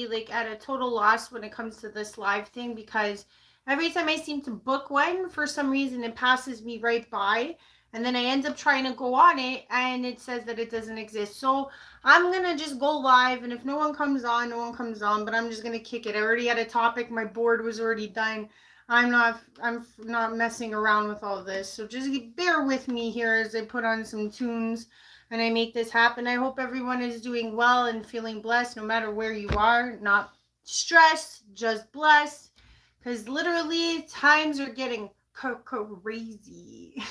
like at a total loss when it comes to this live thing, because every time I seem to book one, for some reason it passes me right by, and then I end up trying to go on it and it says that it doesn't exist. So I'm gonna just go live, and if no one comes on, no one comes on, but I'm just gonna kick it. I already had a topic, my board was already done. I'm not messing around with all this. So just bear with me here as I put on some tunes and I make this happen. I hope everyone is doing well and feeling blessed no matter where you are. Not stressed, just blessed. Because literally times are getting crazy.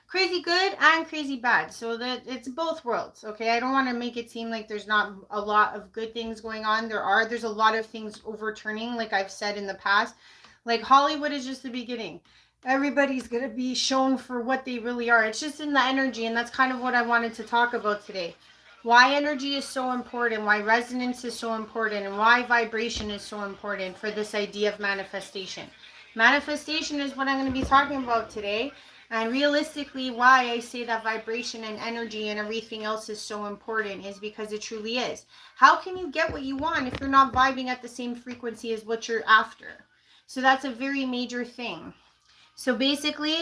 Crazy good and crazy bad. So that it's both worlds, okay? I don't want to make it seem like there's not a lot of good things going on. There's a lot of things overturning, like I've said in the past. Like Hollywood is just the beginning. Everybody's going to be shown for what they really are. It's just in the energy, and that's kind of what I wanted to talk about today. Why energy is so important, why resonance is so important, and why vibration is so important for this idea of manifestation. Manifestation is what I'm going to be talking about today. And realistically, why I say that vibration and energy and everything else is so important is because it truly is. How can you get what you want if you're not vibing at the same frequency as what you're after? So that's a very major thing. So basically,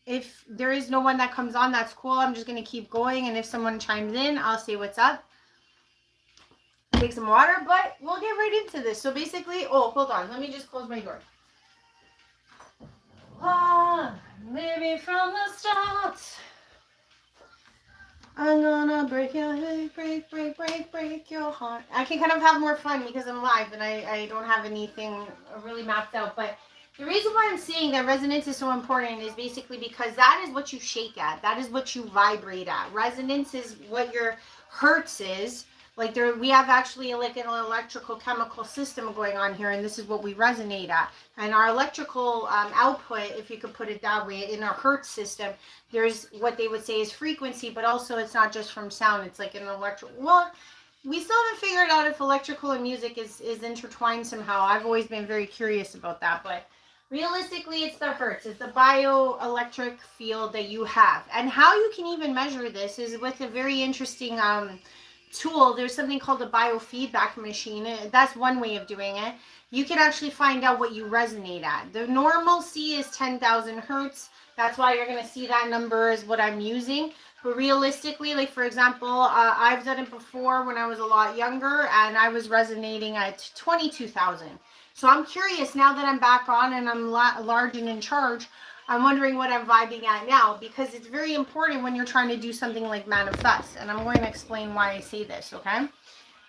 if there is no one that comes on, that's cool. I'm just going to keep going. And if someone chimes in, I'll say what's up. Take some water, but we'll get right into this. So basically, oh, hold on. Let me just close my door. Maybe from the start, I'm gonna break your heart, break your heart. I can kind of have more fun because I'm live and I don't have anything really mapped out. But the reason why I'm saying that resonance is so important is basically because that is what you shake at. That is what you vibrate at. Resonance is what your hertz is. Like we have actually like an electrical chemical system going on here, and this is what we resonate at. And our electrical output, if you could put it that way, in our hertz system, there's what they would say is frequency, but also it's not just from sound. It's like an electrical. Well, we still haven't figured out if electrical and music is intertwined somehow. I've always been very curious about that, but realistically, it's the hertz. It's the bioelectric field that you have. And how you can even measure this is with a very interesting tool. There's something called a biofeedback machine. That's one way of doing it. You can actually find out what you resonate at. The normal C is 10,000 hertz. That's why you're going to see that number is what I'm using. But realistically, like for example, I've done it before when I was a lot younger, and I was resonating at 22,000. So I'm curious now that I'm back on and I'm large and in charge. I'm wondering what I'm vibing at now, because it's very important when you're trying to do something like manifest. And I'm going to explain why I say this, okay?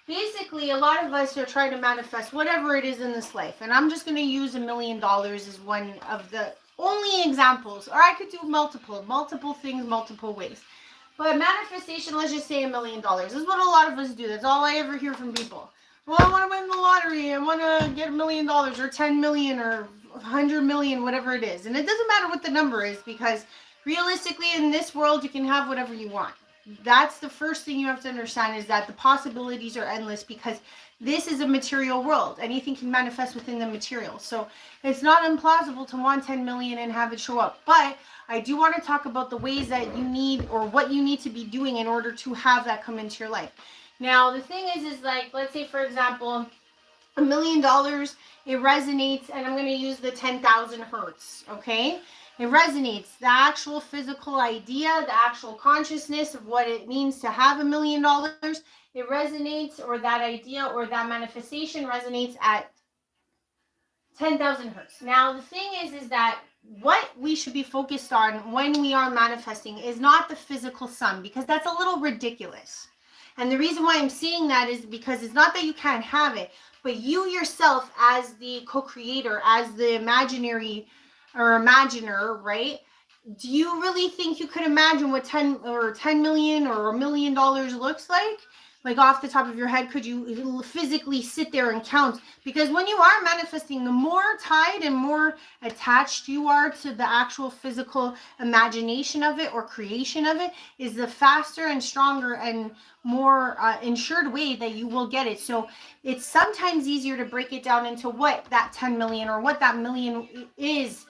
Basically, a lot of us are trying to manifest whatever it is in this life. And I'm just going to use $1 million as one of the only examples. Or I could do multiple things, multiple ways. But manifestation, let's just say $1 million. This is what a lot of us do. That's all I ever hear from people. Well, I want to win the lottery. I want to get $1 million or 10 million or 100 million, whatever it is. And it doesn't matter what the number is, because realistically in this world you can have whatever you want. That's the first thing you have to understand, is that the possibilities are endless, because this is a material world. Anything can manifest within the material. So it's not implausible to want 10 million and have it show up. But I do want to talk about the ways that you need, or what you need to be doing in order to have that come into your life. Now the thing is like, let's say for example, $1 million, it resonates, and I'm going to use the 10,000 hertz, okay? It resonates. The actual physical idea, the actual consciousness of what it means to have $1 million, it resonates, or that idea or that manifestation resonates at 10,000 hertz. Now, the thing is that what we should be focused on when we are manifesting is not the physical sum, because that's a little ridiculous. And the reason why I'm saying that is because it's not that you can't have it, but you yourself as the co-creator, as the imaginary or imaginer, right? Do you really think you could imagine what 10 million or $1 million looks like? Like off the top of your head, could you physically sit there and count? Because when you are manifesting, the more tied and more attached you are to the actual physical imagination of it or creation of it, is the faster and stronger and more ensured way that you will get it. So it's sometimes easier to break it down into what that 10 million or what that million is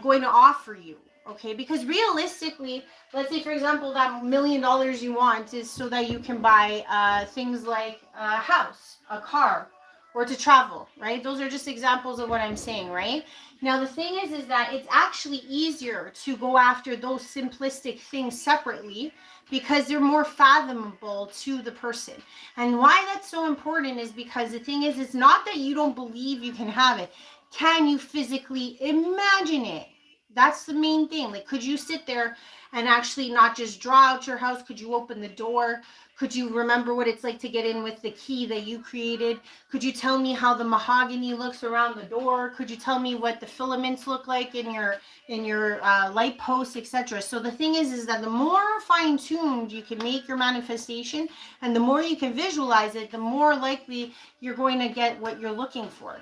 going to offer you. okay? Because realistically, let's say, for example, that $1 million you want is so that you can buy things like a house, a car, or to travel, right? Those are just examples of what I'm saying, right? Now, the thing is that it's actually easier to go after those simplistic things separately because they're more fathomable to the person. And why that's so important is because the thing is, it's not that you don't believe you can have it. Can you physically imagine it? That's the main thing. Like, could you sit there and actually not just draw out your house? Could you open the door? Could you remember what it's like to get in with the key that you created? Could you tell me how the mahogany looks around the door? Could you tell me what the filaments look like in your light posts, etc.? So the thing is that the more fine-tuned you can make your manifestation, and the more you can visualize it, the more likely you're going to get what you're looking for.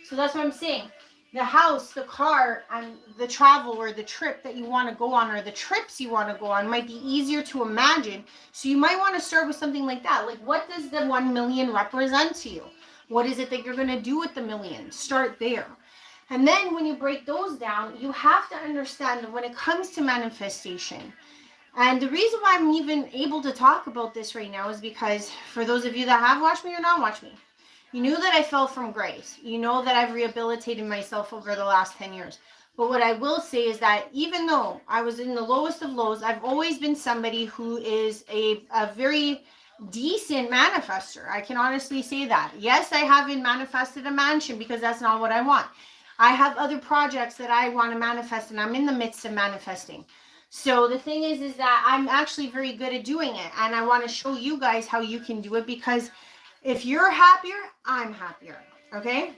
So that's what I'm saying. The house, the car, and the travel or the trip that you want to go on, or the trips you want to go on, might be easier to imagine. So you might want to start with something like that. Like, what does the 1 million represent to you? What is it that you're going to do with the million? Start there. And then when you break those down, you have to understand that when it comes to manifestation, and the reason why I'm even able to talk about this right now is because for those of you that have watched me or not watched me, you knew that I fell from grace. You know that I've rehabilitated myself over the last 10 years. But what I will say is that even though I was in the lowest of lows, I've always been somebody who is a very decent manifester. I can honestly say that. Yes, I haven't manifested a mansion because that's not what I want. I have other projects that I want to manifest, and I'm in the midst of manifesting. So the thing is that I'm actually very good at doing it. And I want to show you guys how you can do it, because if you're happier, I'm happier, okay?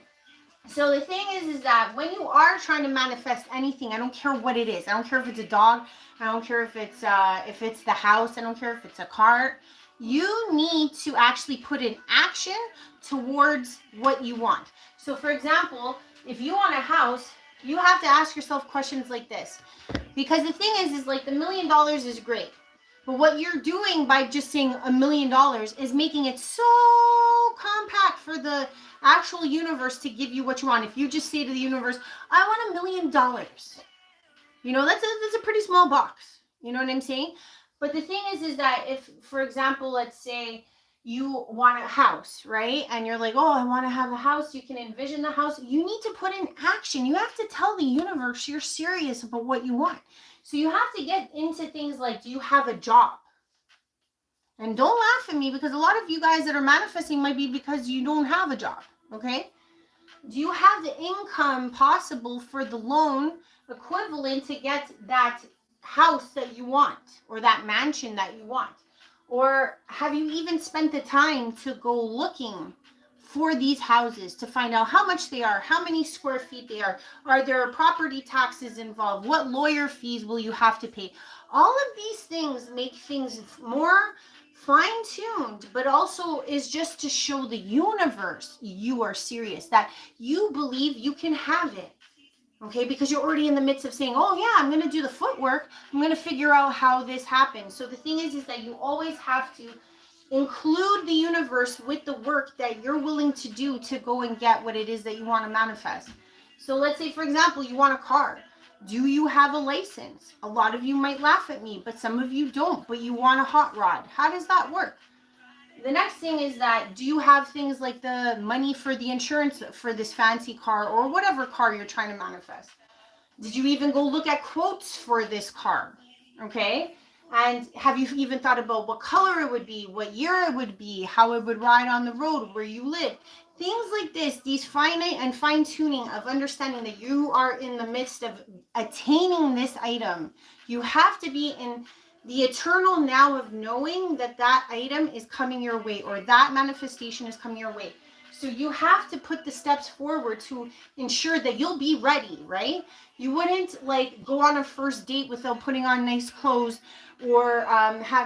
So the thing is that when you are trying to manifest anything, I don't care what it is. I don't care if it's a dog. I don't care if it's the house. I don't care if it's a car. You need to actually put in action towards what you want. So for example, if you want a house, you have to ask yourself questions like this. Because the thing is like the $1 million is great. But what you're doing by just saying $1 million is making it so compact for the actual universe to give you what you want. If you just say to the universe, I want $1 million, you know, that's a pretty small box. You know what I'm saying? But the thing is that if, for example, let's say you want a house, right? And you're like, oh, I want to have a house. You can envision the house. You need to put in action. You have to tell the universe you're serious about what you want. So you have to get into things like, do you have a job? And don't laugh at me, because a lot of you guys that are manifesting might be because you don't have a job, okay? Do you have the income possible for the loan equivalent to get that house that you want, or that mansion that you want? Or have you even spent the time to go looking for these houses to find out how much they are, how many square feet they are there property taxes involved, what lawyer fees will you have to pay? All of these things make things more fine-tuned, but also is just to show the universe you are serious, that you believe you can have it, okay? Because you're already in the midst of saying, oh yeah, I'm going to do the footwork, I'm going to figure out how this happens. So the thing is that you always have to include the universe with the work that you're willing to do to go and get what it is that you want to manifest. So let's say, for example, you want a car. Do you have a license? A lot of you might laugh at me, but some of you don't, but you want a hot rod. How does that work? The next thing is that, do you have things like the money for the insurance for this fancy car or whatever car you're trying to manifest? Did you even go look at quotes for this car? Okay. And have you even thought about what color it would be, what year it would be, how it would ride on the road, where you live? Things like this, these finite and fine-tuning of understanding that you are in the midst of attaining this item. You have to be in the eternal now of knowing that that item is coming your way, or that manifestation is coming your way. So you have to put the steps forward to ensure that you'll be ready, right? You wouldn't like go on a first date without putting on nice clothes, or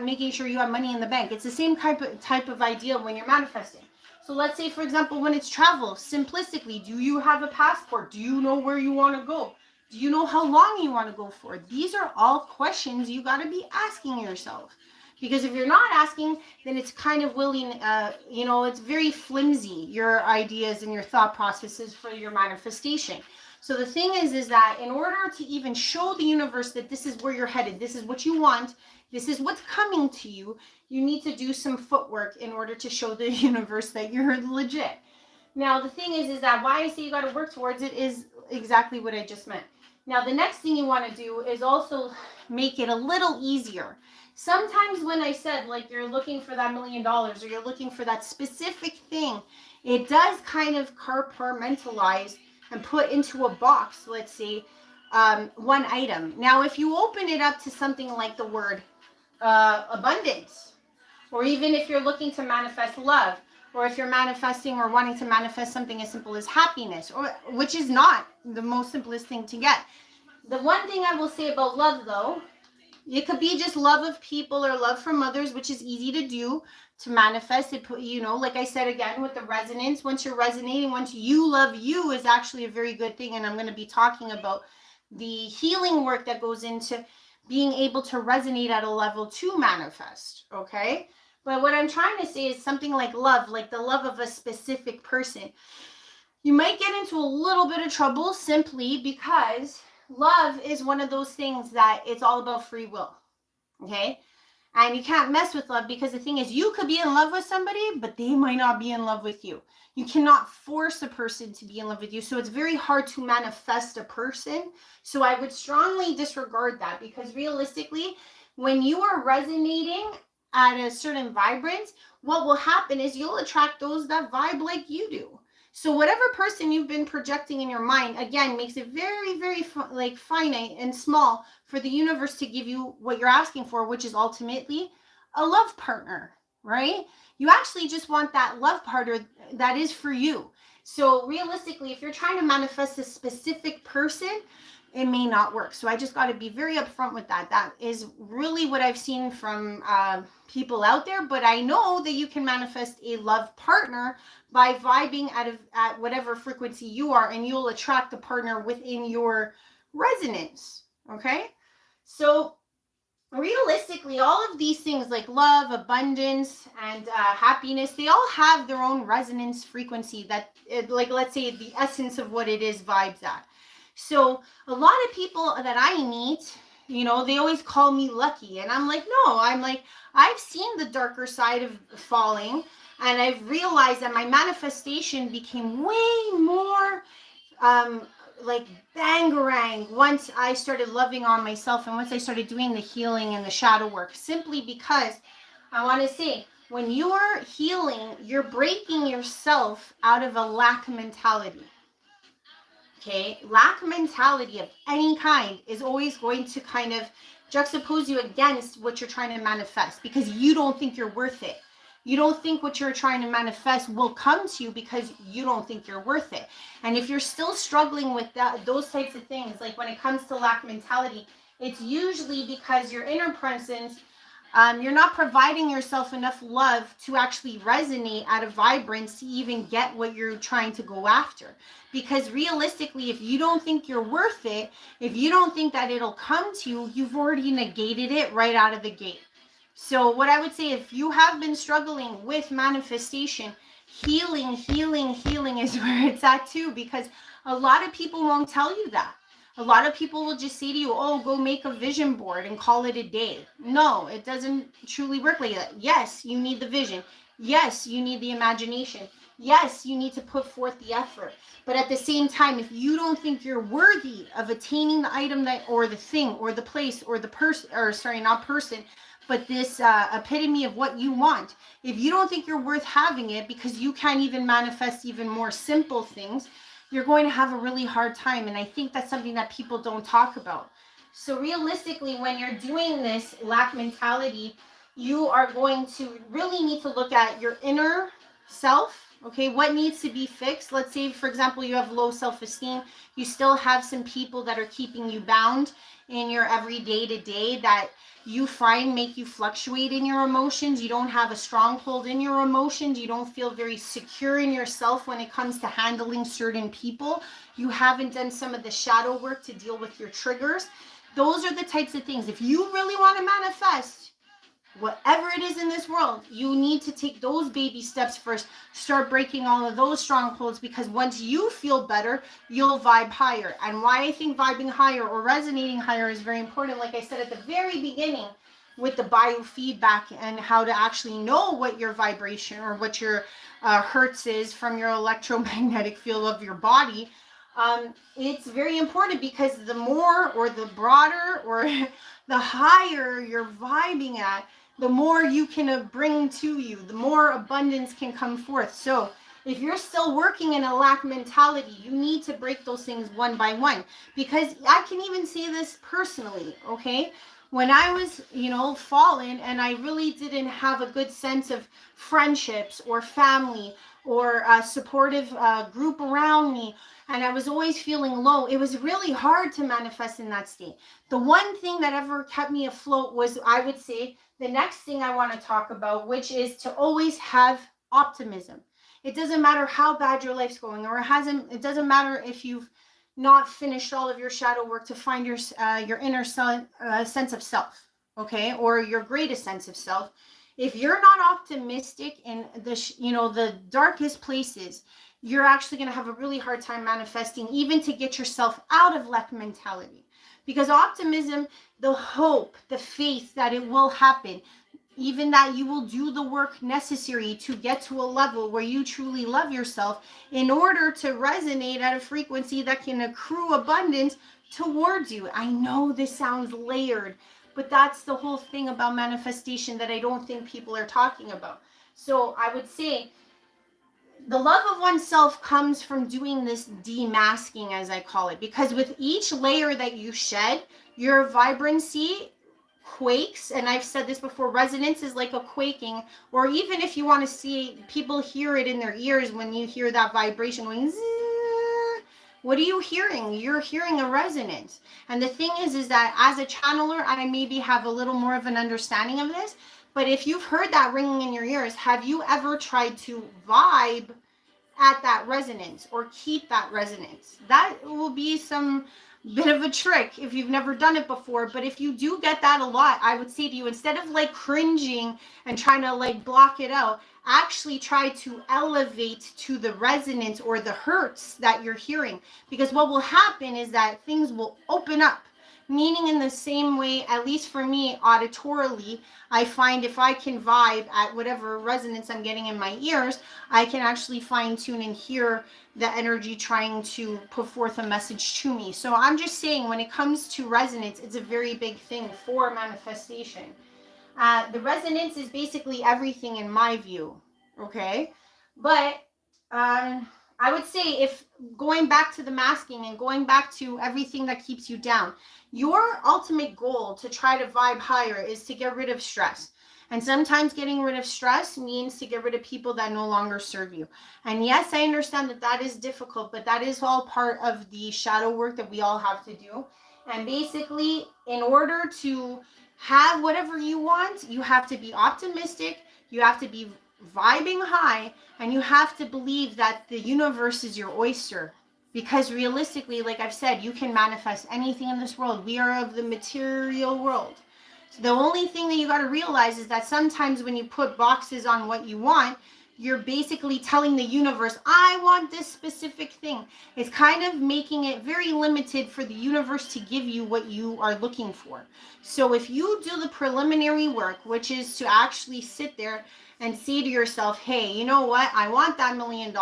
making sure you have money in the bank. It's the same type of idea when you're manifesting. So let's say, for example, when it's travel, simplistically, do you have a passport? Do you know where you want to go? Do you know how long you want to go for? These are all questions you got to be asking yourself. Because if you're not asking, then it's kind of willing, it's very flimsy, your ideas and your thought processes for your manifestation. So the thing is that in order to even show the universe that this is where you're headed, this is what you want, this is what's coming to you, you need to do some footwork in order to show the universe that you're legit. Now, the thing is that why I say you got to work towards it is exactly what I just meant. Now, the next thing you want to do is also make it a little easier. Sometimes when I said, like, you're looking for that $1 million or you're looking for that specific thing, it does kind of compartmentalize and put into a box, let's say, one item. Now, if you open it up to something like the word abundance, or even if you're looking to manifest love, or if you're manifesting or wanting to manifest something as simple as happiness, or which is not the most simplest thing to get. The one thing I will say about love, though, it could be just love of people or love from others, which is easy to do, to manifest it. Like I said again, with the resonance, once you're resonating, once you love you is actually a very good thing. And I'm going to be talking about the healing work that goes into being able to resonate at a level to manifest. Okay. But what I'm trying to say is something like love, like the love of a specific person. You might get into a little bit of trouble simply because love is one of those things that it's all about free will. Okay? And you can't mess with love because the thing is, you could be in love with somebody, but they might not be in love with you. You cannot force a person to be in love with you. So it's very hard to manifest a person. So I would strongly disregard that, because realistically, when you are resonating at a certain vibrance, what will happen is you'll attract those that vibe like you do. So whatever person you've been projecting in your mind, again, makes it very, very finite and small for the universe to give you what you're asking for, which is ultimately a love partner, right? You actually just want that love partner that is for you. So realistically, if you're trying to manifest a specific person, it may not work. So I just got to be very upfront with that. That is really what I've seen from people out there. But I know that you can manifest a love partner by vibing at whatever frequency you are, and you'll attract the partner within your resonance. Okay. So realistically, all of these things like love, abundance, and happiness, they all have their own resonance frequency that, let's say, the essence of what it is vibes at. So a lot of people that I meet, they always call me lucky. And I'm like, no, I've seen the darker side of falling. And I've realized that my manifestation became way more bangarang once I started loving on myself and once I started doing the healing and the shadow work. Simply because I want to say, when you're healing, you're breaking yourself out of a lack mentality. Okay, lack mentality of any kind is always going to kind of juxtapose you against what you're trying to manifest, because you don't think you're worth it. You don't think what you're trying to manifest will come to you because you don't think you're worth it. And if you're still struggling with those types of things, like when it comes to lack mentality, it's usually because your inner presence, you're not providing yourself enough love to actually resonate at a vibrance to even get what you're trying to go after. Because realistically, if you don't think you're worth it, if you don't think that it'll come to you, you've already negated it right out of the gate. So what I would say, if you have been struggling with manifestation, healing is where it's at too, because a lot of people won't tell you that. A lot of people will just say to you, oh, go make a vision board and call it a day. No, it doesn't truly work like that. Yes, you need the vision. Yes, you need the imagination. Yes, you need to put forth the effort. But at the same time, if you don't think you're worthy of attaining the item or the thing or the place or the person, but this epitome of what you want, if you don't think you're worth having it because you can't even manifest even more simple things, you're going to have a really hard time. And I think that's something that people don't talk about. So realistically, when you're doing this lack mentality, you are going to really need to look at your inner self. Okay, what needs to be fixed? Let's say, for example, you have low self-esteem. You still have some people that are keeping you bound in your everyday to day that you find make you fluctuate in your emotions. You don't have a stronghold in your emotions. You don't feel very secure in yourself when it comes to handling certain people. You haven't done some of the shadow work to deal with your triggers. Those are the types of things. If you really want to manifest, whatever it is in this world, you need to take those baby steps first. Start breaking all of those strongholds, because once you feel better, you'll vibe higher. And why I think vibing higher or resonating higher is very important, like I said at the very beginning, with the biofeedback and how to actually know what your vibration or what your hertz is from your electromagnetic field of your body. It's very important, because the more or the broader or the higher you're vibing at, the more you can bring to you, the more abundance can come forth. So if you're still working in a lack mentality, you need to break those things one by one, because I can even say this personally, okay? When I was, fallen, and I really didn't have a good sense of friendships or family or a supportive group around me, and I was always feeling low, it was really hard to manifest in that state. The one thing that ever kept me afloat was, I would say, the next thing I want to talk about, which is to always have optimism. It doesn't matter how bad your life's going, or it doesn't matter if you've not finished all of your shadow work to find your inner sense of self, okay, or your greatest sense of self. If you're not optimistic in the darkest places, you're actually going to have a really hard time manifesting, even to get yourself out of lack mentality. Because optimism, the hope, the faith that it will happen, even that you will do the work necessary to get to a level where you truly love yourself, in order to resonate at a frequency that can accrue abundance towards you. I know this sounds layered, but that's the whole thing about manifestation that I don't think people are talking about. So I would say the love of oneself comes from doing this demasking, as I call it, because with each layer that you shed, your vibrancy quakes. And I've said this before, resonance is like a quaking, or even if you want to see, people hear it in their ears when you hear that vibration going zzz, what are you hearing? You're hearing a resonance. And the thing is that as a channeler, I maybe have a little more of an understanding of this, but if you've heard that ringing in your ears, have you ever tried to vibe at that resonance or keep that resonance? That will be some bit of a trick if you've never done it before. But if you do get that a lot, I would say to you, instead of like cringing and trying to like block it out, actually try to elevate to the resonance or the hertz that you're hearing. Because what will happen is that things will open up. Meaning, in the same way, at least for me, auditorily, I find if I can vibe at whatever resonance I'm getting in my ears, I can actually fine tune and hear the energy trying to put forth a message to me. So I'm just saying, when it comes to resonance, it's a very big thing for manifestation. The resonance is basically everything in my view, okay? But I would say, if going back to the masking and going back to everything that keeps you down, your ultimate goal to try to vibe higher is to get rid of stress. And sometimes getting rid of stress means to get rid of people that no longer serve you. And yes, I understand that that is difficult, but that is all part of the shadow work that we all have to do. And basically, in order to have whatever you want, you have to be optimistic, you have to be vibing high, and you have to believe that the universe is your oyster. Because realistically, like I've said, you can manifest anything in this world. We are of the material world. So the only thing that you got to realize is that sometimes when you put boxes on what you want, you're basically telling the universe, I want this specific thing. It's kind of making it very limited for the universe to give you what you are looking for. So if you do the preliminary work, which is to actually sit there and say to yourself, hey, you know what? I want that $1 million,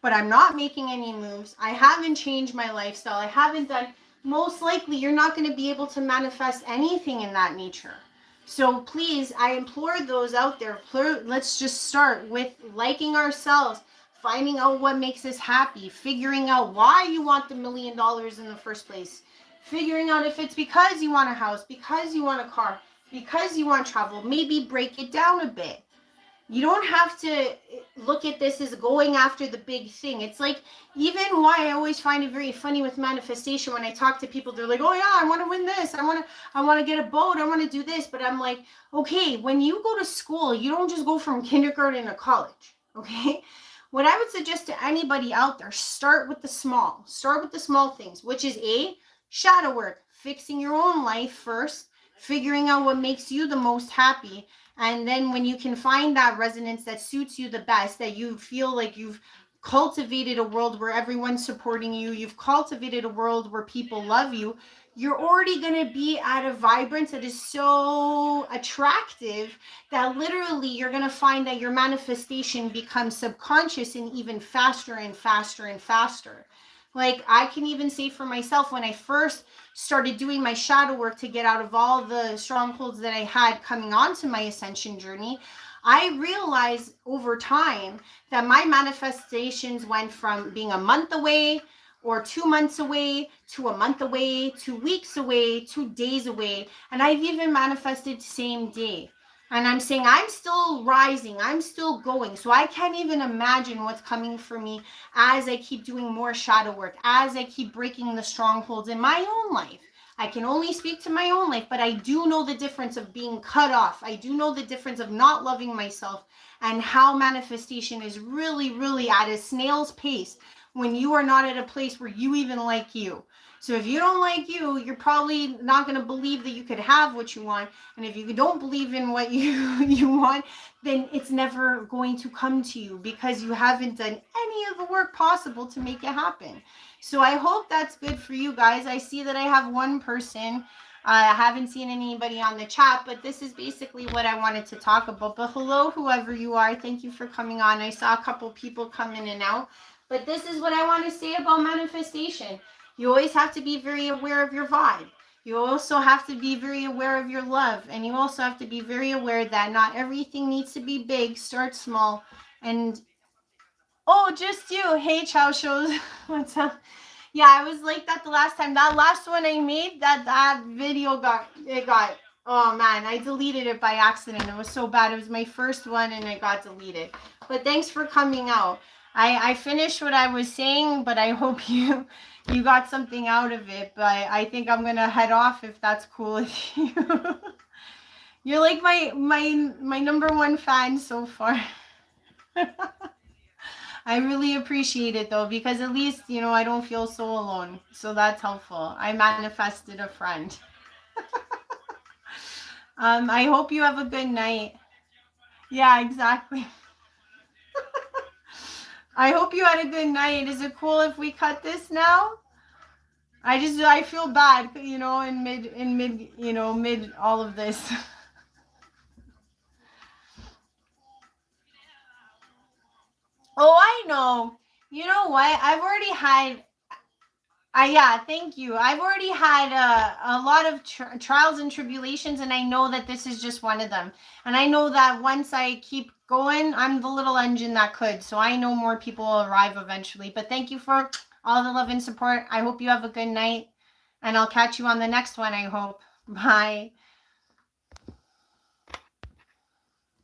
but I'm not making any moves. I haven't changed my lifestyle. I haven't done, most likely you're not going to be able to manifest anything in that nature. So please, I implore those out there, let's just start with liking ourselves, finding out what makes us happy, figuring out why you want the $1 million in the first place, figuring out if it's because you want a house, because you want a car, because you want travel. Maybe break it down a bit. You don't have to look at this as going after the big thing. It's like, even why I always find it very funny with manifestation, when I talk to people, they're like, oh yeah, I want to win this. I want to get a boat. I want to do this. But I'm like, okay, when you go to school, you don't just go from kindergarten to college. Okay. What I would suggest to anybody out there, start with the small. Start with the small things, which is shadow work, fixing your own life first, figuring out what makes you the most happy, And then when you can find that resonance that suits you the best, that you feel like you've cultivated a world where everyone's supporting you, you've cultivated a world where people love you, you're already going to be at a vibrance that is so attractive that literally you're going to find that your manifestation becomes subconscious and even faster and faster and faster. Like I can even say for myself, when I first started doing my shadow work to get out of all the strongholds that I had coming onto my ascension journey, I realized over time that my manifestations went from being a month away or 2 months away to a month away, 2 weeks away, 2 days away. And I've even manifested same day. And I'm saying I'm still rising, I'm still going. So I can't even imagine what's coming for me as I keep doing more shadow work, as I keep breaking the strongholds in my own life. I can only speak to my own life, but I do know the difference of being cut off. I do know the difference of not loving myself and how manifestation is really, really at a snail's pace when you are not at a place where you even like you. So if you don't like you, you're probably not going to believe that you could have what you want. And if you don't believe in what you want, then it's never going to come to you because you haven't done any of the work possible to make it happen. So I hope that's good for you guys. I see that I have one person. I haven't seen anybody on the chat, but this is basically what I wanted to talk about. But hello, whoever you are. Thank you for coming on. I saw a couple people come in and out. But this is what I want to say about manifestation. You always have to be very aware of your vibe. You also have to be very aware of your love. And you also have to be very aware that not everything needs to be big. Start small. And, oh, just you. Hey, Chow Shows. What's up? Yeah, I was like that the last time. That last one I made, that video got, oh man, I deleted it by accident. It was so bad. It was my first one and it got deleted. But thanks for coming out. I finished what I was saying, but I hope you got something out of it. But I think I'm gonna head off if that's cool with you. You're like my number one fan so far. I really appreciate it though, because at least, you know, I don't feel so alone. So that's helpful. I manifested a friend. I hope you have a good night. Yeah, exactly. I hope you had a good night. Is it cool if we cut this now? I feel bad, you know, in mid, you know, mid all of this. Oh, I know. You know what? I've already had, yeah, thank you. I've already had a lot of trials and tribulations, and I know that this is just one of them. And I know that once I keep going, I'm the little engine that could. So I know more people will arrive eventually. But thank you for all the love and support. I hope you have a good night, and I'll catch you on the next one, I hope. Bye.